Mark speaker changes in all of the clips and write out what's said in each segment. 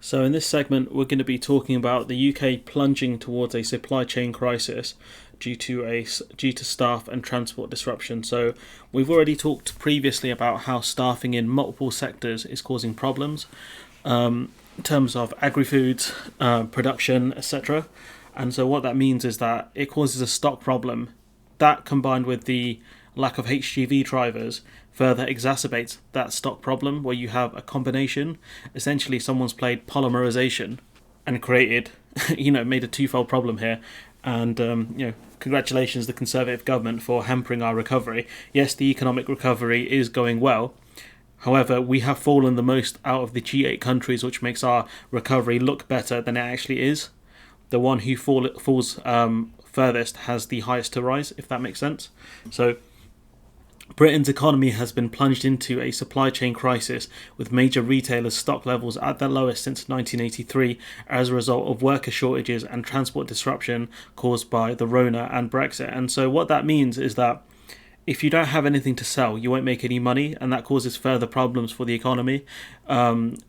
Speaker 1: So, in this segment, we're going to be talking about the UK plunging towards a supply chain crisis due to staff and transport disruption. So, we've already talked previously about how staffing in multiple sectors is causing problems in terms of agri-foods, production, etc. And so, what that means is that it causes a stock problem. That combined with the lack of HGV drivers further exacerbates that stock problem where you have a combination. Essentially, someone's played polymerization and created, made a twofold problem here. And, congratulations, the Conservative government, for hampering our recovery. Yes, the economic recovery is going well. However, we have fallen the most out of the G8 countries, which makes our recovery look better than it actually is. The one who falls furthest has the highest to rise, if that makes sense. So, Britain's economy has been plunged into a supply chain crisis, with major retailers' stock levels at their lowest since 1983 as a result of worker shortages and transport disruption caused by the Rona and Brexit. And so what that means is that if you don't have anything to sell, you won't make any money, and that causes further problems for the economy.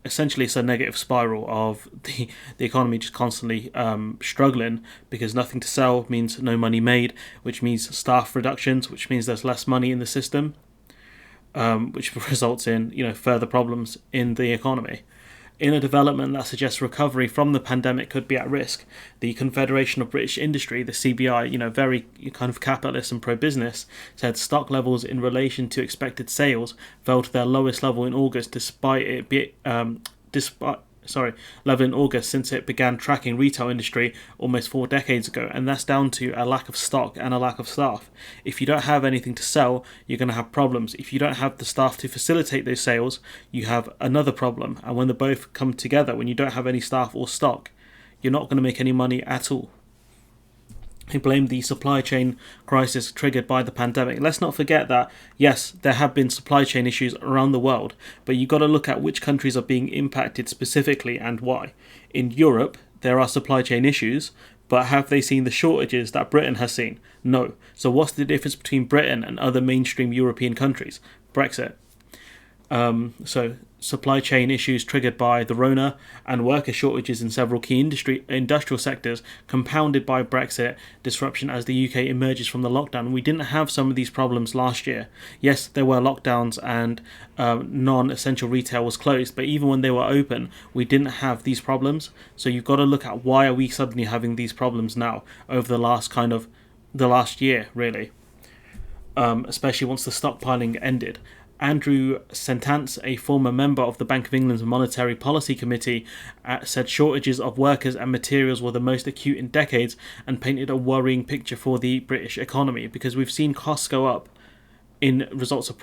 Speaker 1: Essentially, it's a negative spiral of the economy just constantly struggling because nothing to sell means no money made, which means staff reductions, which means there's less money in the system, which results in further problems in the economy. In a development that suggests recovery from the pandemic could be at risk, the Confederation of British Industry, the CBI, very kind of capitalist and pro-business, said stock levels in relation to expected sales fell to their lowest level in August, level in August since it began tracking retail industry almost 4 decades ago, and that's down to a lack of stock and a lack of staff. If you don't have anything to sell, you're going to have problems. If you don't have the staff to facilitate those sales, you have another problem, and when they both come together, when you don't have any staff or stock, you're not going to make any money at all. He blamed the supply chain crisis triggered by the pandemic. Let's not forget that, yes, there have been supply chain issues around the world, but you've got to look at which countries are being impacted specifically and why. In Europe, there are supply chain issues, but have they seen the shortages that Britain has seen? No. So what's the difference between Britain and other mainstream European countries? Brexit. So supply chain issues triggered by the Rona and worker shortages in several key industrial sectors, compounded by Brexit disruption as the UK emerges from the lockdown. We didn't have some of these problems last year. Yes, there were lockdowns and non-essential retail was closed, but even when they were open, we didn't have these problems. So you've got to look at why are we suddenly having these problems now over the last year, really. Especially once the stockpiling ended. Andrew Sentance, a former member of the Bank of England's Monetary Policy Committee, said shortages of workers and materials were the most acute in decades and painted a worrying picture for the British economy because we've seen costs go up in results of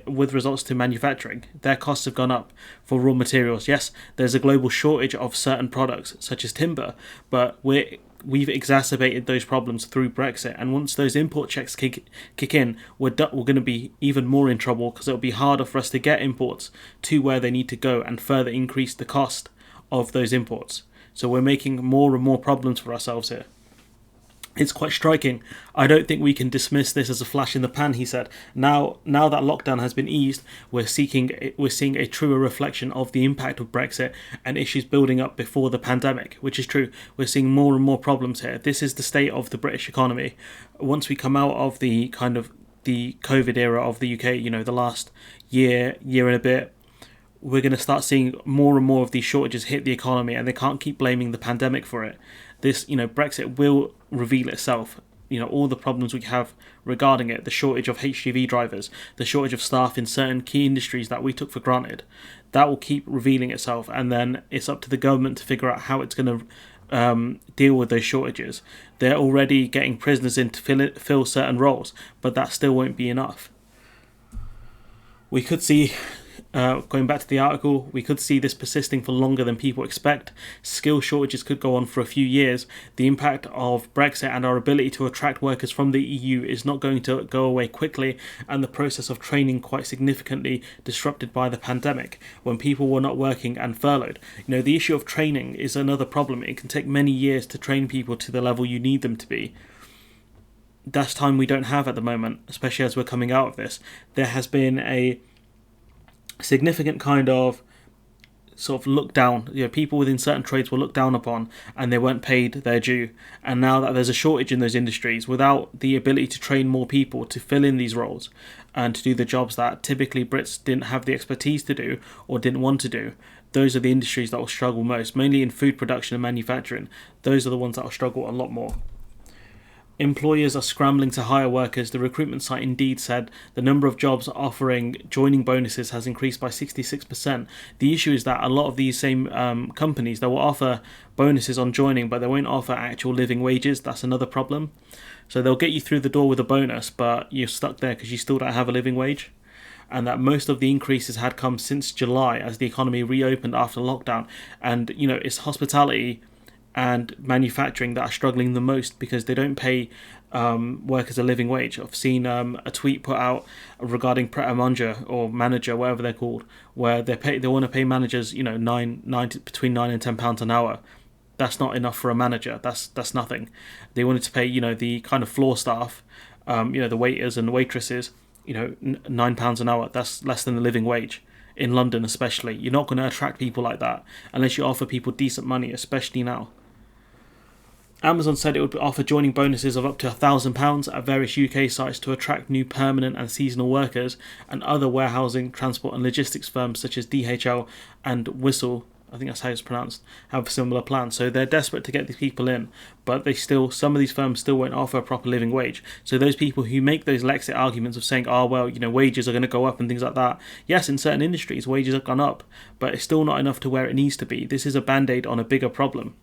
Speaker 1: with results to manufacturing. Their costs have gone up for raw materials. Yes, there's a global shortage of certain products such as timber, but we've exacerbated those problems through Brexit, and once those import checks kick in, we're going to be even more in trouble because it'll be harder for us to get imports to where they need to go and further increase the cost of those imports. So we're making more and more problems for ourselves here. It's quite striking. I don't think we can dismiss this as a flash in the pan, he said. Now that lockdown has been eased, we're seeing a truer reflection of the impact of Brexit and issues building up before the pandemic, which is true. We're seeing more and more problems here. This is the state of the British economy. Once we come out of the kind of the COVID era of the UK, the last year and a bit, we're going to start seeing more and more of these shortages hit the economy, and they can't keep blaming the pandemic for it. This, Brexit will reveal itself. All the problems we have regarding it, the shortage of HGV drivers, the shortage of staff in certain key industries that we took for granted, that will keep revealing itself, and then it's up to the government to figure out how it's going to deal with those shortages. They're already getting prisoners in to fill certain roles, but that still won't be enough. We could see, going back to the article, we could see this persisting for longer than people expect. Skill shortages could go on for a few years. The impact of Brexit and our ability to attract workers from the EU is not going to go away quickly, and the process of training quite significantly disrupted by the pandemic when people were not working and furloughed. The issue of training is another problem. It can take many years to train people to the level you need them to be. That's time we don't have at the moment, especially as we're coming out of this. There has been a significant kind of sort of looked down. People within certain trades were looked down upon, and they weren't paid their due. And now that there's a shortage in those industries, without the ability to train more people to fill in these roles and to do the jobs that typically Brits didn't have the expertise to do or didn't want to do, those are the industries that will struggle most, mainly in food production and manufacturing. Those are the ones that will struggle a lot more. Employers are scrambling to hire workers. The recruitment site Indeed said the number of jobs offering joining bonuses has increased by 66%. The issue is that a lot of these same companies, they will offer bonuses on joining, but they won't offer actual living wages. That's another problem. So they'll get you through the door with a bonus, but you're stuck there because you still don't have a living wage. And that most of the increases had come since July as the economy reopened after lockdown. And, it's hospitality and manufacturing that are struggling the most because they don't pay workers a living wage. I've seen a tweet put out regarding Pret a Manger or manager, whatever they're called, where they want to pay managers, between £9 and £10 an hour. That's not enough for a manager. That's nothing. They wanted to pay, the kind of floor staff, the waiters and waitresses, £9 an hour. That's less than the living wage. In London especially, you're not going to attract people like that unless you offer people decent money, especially now. Amazon said it would offer joining bonuses of up to £1,000 at various UK sites to attract new permanent and seasonal workers, and other warehousing, transport and logistics firms such as DHL and Whistle, I think that's how it's pronounced, have similar plans. So they're desperate to get these people in, but some of these firms still won't offer a proper living wage. So those people who make those Lexit arguments of saying, wages are going to go up and things like that. Yes, in certain industries, wages have gone up, but it's still not enough to where it needs to be. This is a band-aid on a bigger problem.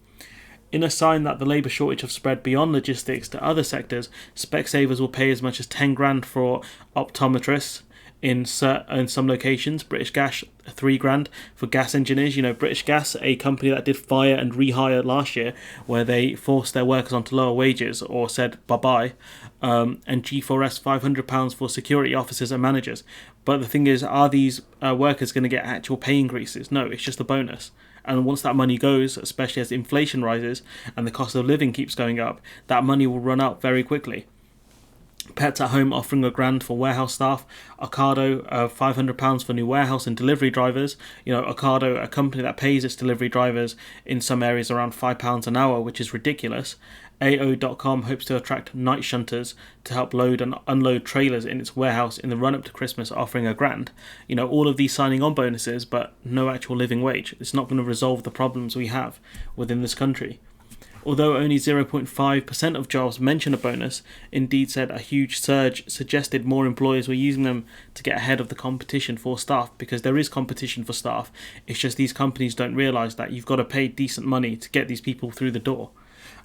Speaker 1: In a sign that the labour shortage have spread beyond logistics to other sectors, Specsavers will pay as much as $10,000 for optometrists in some locations. British Gas, $3,000 for gas engineers. British Gas, a company that did fire and rehire last year, where they forced their workers onto lower wages or said bye-bye. And G4S, £500 for security officers and managers. But the thing is, are these workers going to get actual pay increases? No, it's just a bonus. And once that money goes, especially as inflation rises and the cost of living keeps going up, that money will run out very quickly. Pets at Home offering £1,000 for warehouse staff. Ocado, £500 for new warehouse and delivery drivers. Ocado, a company that pays its delivery drivers in some areas around £5 an hour, which is ridiculous. AO.com hopes to attract night shunters to help load and unload trailers in its warehouse in the run-up to Christmas, offering £1,000. All of these signing on bonuses, but no actual living wage. It's not going to resolve the problems we have within this country. Although only 0.5% of jobs mention a bonus, Indeed said a huge surge suggested more employers were using them to get ahead of the competition for staff, because there is competition for staff. It's just these companies don't realise that you've got to pay decent money to get these people through the door.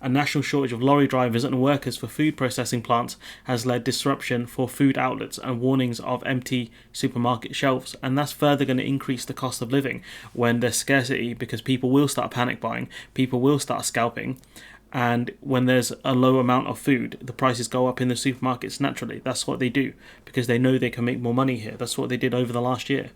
Speaker 1: A national shortage of lorry drivers and workers for food processing plants has led disruption for food outlets and warnings of empty supermarket shelves, and that's further going to increase the cost of living when there's scarcity, because people will start panic buying, people will start scalping, and when there's a low amount of food, the prices go up in the supermarkets naturally. That's what they do, because they know they can make more money here. That's what they did over the last year.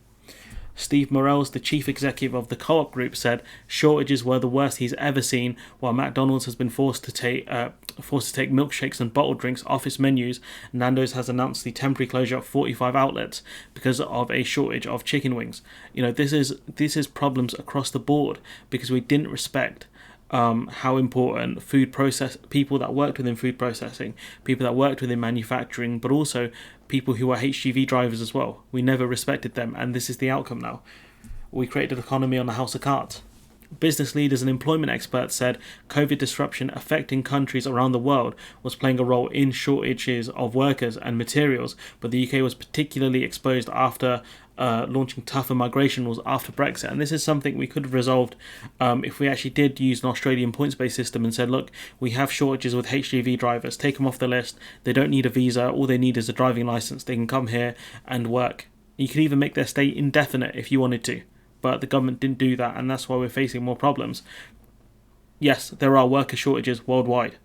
Speaker 1: Steve Morels, the chief executive of the Co-op Group, said shortages were the worst he's ever seen, while McDonald's has been forced to take milkshakes and bottled drinks off its menus. Nando's has announced the temporary closure of 45 outlets because of a shortage of chicken wings. This is problems across the board, because we didn't respect how important people that worked within food processing, people that worked within manufacturing, but also people who are HGV drivers as well. We never respected them, and this is the outcome now. We created an economy on a house of cards. Business leaders and employment experts said COVID disruption affecting countries around the world was playing a role in shortages of workers and materials, but the UK was particularly exposed after launching tougher migration rules after Brexit. And this is something we could have resolved if we actually did use an Australian points-based system and said, look, we have shortages with HGV drivers, take them off the list. They don't need a visa, all they need is a driving license. They can come here and work. You could even make their stay indefinite if you wanted to, but the government didn't do that, and that's why we're facing more problems. Yes, there are worker shortages worldwide,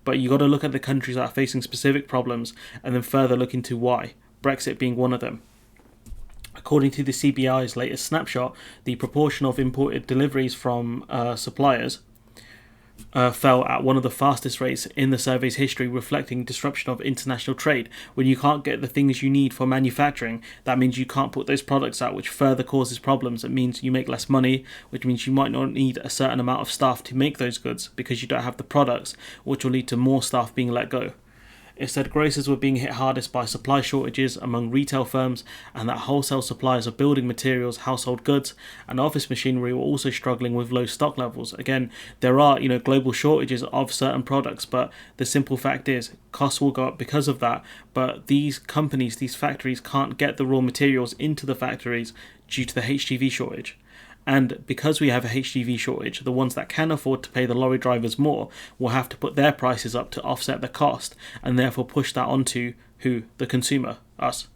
Speaker 1: but you got to look at the countries that are facing specific problems and then further look into why, Brexit being one of them. According to the CBI's latest snapshot, the proportion of imported deliveries from suppliers fell at one of the fastest rates in the survey's history, reflecting disruption of international trade. When you can't get the things you need for manufacturing, that means you can't put those products out, which further causes problems. It means you make less money, which means you might not need a certain amount of staff to make those goods because you don't have the products, which will lead to more staff being let go. It said grocers were being hit hardest by supply shortages among retail firms, and that wholesale suppliers of building materials, household goods, and office machinery were also struggling with low stock levels. Again, there are global shortages of certain products, but the simple fact is costs will go up because of that. But these companies, these factories, can't get the raw materials into the factories due to the HGV shortage. And because we have a HGV shortage, the ones that can afford to pay the lorry drivers more will have to put their prices up to offset the cost, and therefore push that onto who? The consumer, us.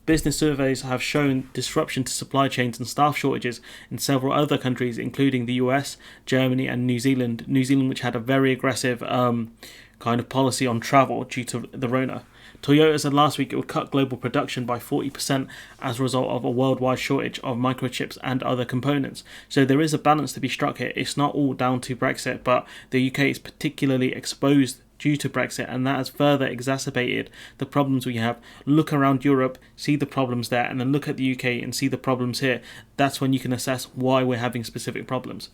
Speaker 1: Business surveys have shown disruption to supply chains and staff shortages in several other countries, including the US, Germany, and New Zealand. New Zealand, which had a very aggressive kind of policy on travel due to the Rona. Toyota said last week it would cut global production by 40% as a result of a worldwide shortage of microchips and other components. So there is a balance to be struck here. It's not all down to Brexit, but the UK is particularly exposed due to Brexit, and that has further exacerbated the problems we have. Look around Europe, see the problems there, and then look at the UK and see the problems here. That's when you can assess why we're having specific problems.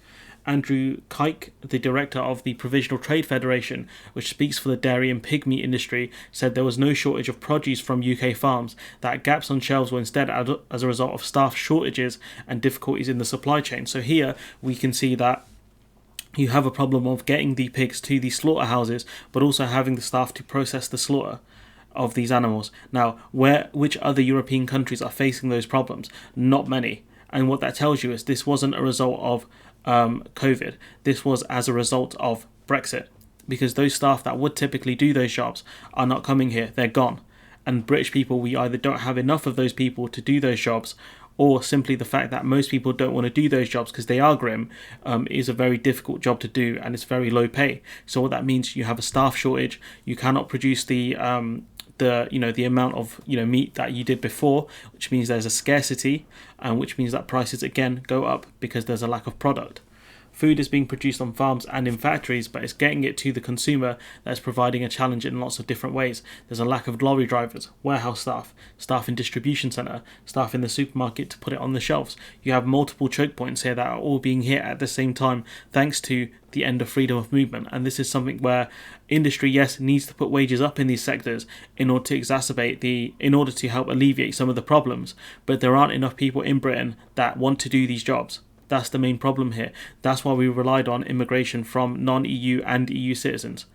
Speaker 1: Andrew Kike, the director of the Provisional Trade Federation, which speaks for the dairy and pig meat industry, said there was no shortage of produce from UK farms, that gaps on shelves were instead as a result of staff shortages and difficulties in the supply chain. So here we can see that you have a problem of getting the pigs to the slaughterhouses, but also having the staff to process the slaughter of these animals. Now, which other European countries are facing those problems? Not many. And what that tells you is this wasn't a result of COVID. This was as a result of Brexit, because those staff that would typically do those jobs are not coming here. They're gone. And British people, we either don't have enough of those people to do those jobs, or simply the fact that most people don't want to do those jobs because they are grim, is a very difficult job to do, and it's very low pay. So what that means, you have a staff shortage. You cannot produce the amount of meat that you did before, which means there's a scarcity, and which means that prices again go up because there's a lack of product. Food is being produced on farms and in factories, but it's getting it to the consumer that's providing a challenge in lots of different ways. There's a lack of lorry drivers, warehouse staff, staff in distribution centre, staff in the supermarket to put it on the shelves. You have multiple choke points here that are all being hit at the same time thanks to the end of freedom of movement. And this is something where industry, yes, needs to put wages up in these sectors in order to help alleviate some of the problems. But there aren't enough people in Britain that want to do these jobs. That's the main problem here. That's why we relied on immigration from non-EU and EU citizens.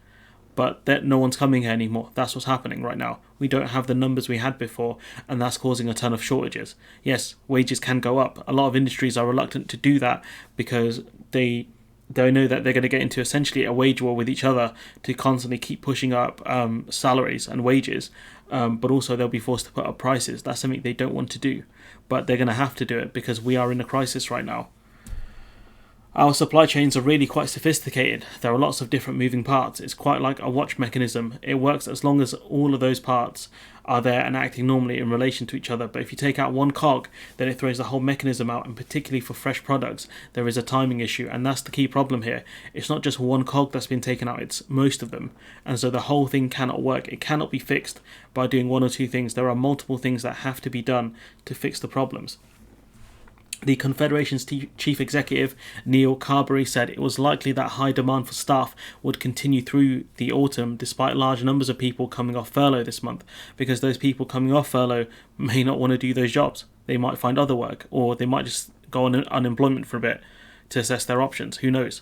Speaker 1: But that no one's coming here anymore. That's what's happening right now. We don't have the numbers we had before, and that's causing a ton of shortages. Yes, wages can go up. A lot of industries are reluctant to do that because they know that they're going to get into essentially a wage war with each other to constantly keep pushing up salaries and wages, but also they'll be forced to put up prices. That's something they don't want to do, but they're going to have to do it because we are in a crisis right now. Our supply chains are really quite sophisticated. There are lots of different moving parts. It's quite like a watch mechanism. It works as long as all of those parts are there and acting normally in relation to each other. But if you take out one cog, then it throws the whole mechanism out, and particularly for fresh products, there is a timing issue, and that's the key problem here. It's not just one cog that's been taken out, it's most of them. And so the whole thing cannot work. It cannot be fixed by doing one or two things. There are multiple things that have to be done to fix the problems. The Confederation's chief executive, Neil Carberry, said it was likely that high demand for staff would continue through the autumn despite large numbers of people coming off furlough this month, because those people coming off furlough may not want to do those jobs. They might find other work, or they might just go on unemployment for a bit to assess their options. Who knows?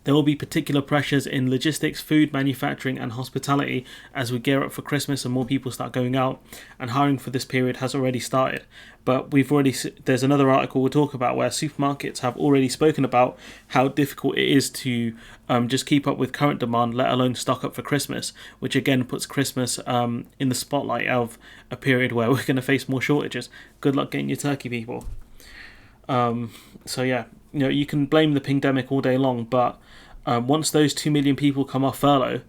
Speaker 1: There will be particular pressures in logistics, food, manufacturing and hospitality as we gear up for Christmas and more people start going out, and hiring for this period has already started. But there's another article we'll talk about where supermarkets have already spoken about how difficult it is to just keep up with current demand, let alone stock up for Christmas, which again puts Christmas in the spotlight of a period where we're going to face more shortages. Good luck getting your turkey, people. So yeah, you can blame the pandemic all day long, but once those 2 million people come off furlough,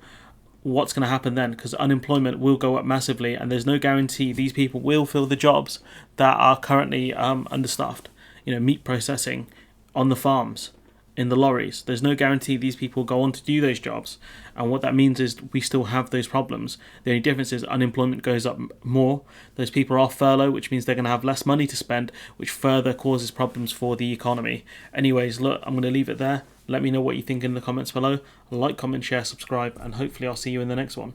Speaker 1: what's going to happen then? Because unemployment will go up massively, and there's no guarantee these people will fill the jobs that are currently understaffed. Meat processing on the farms, in the lorries. There's no guarantee these people go on to do those jobs. And what that means is we still have those problems. The only difference is unemployment goes up more. Those people are off furlough, which means they're going to have less money to spend, which further causes problems for the economy. Anyways, look, I'm going to leave it there. Let me know what you think in the comments below. Like, comment, share, subscribe, and hopefully I'll see you in the next one.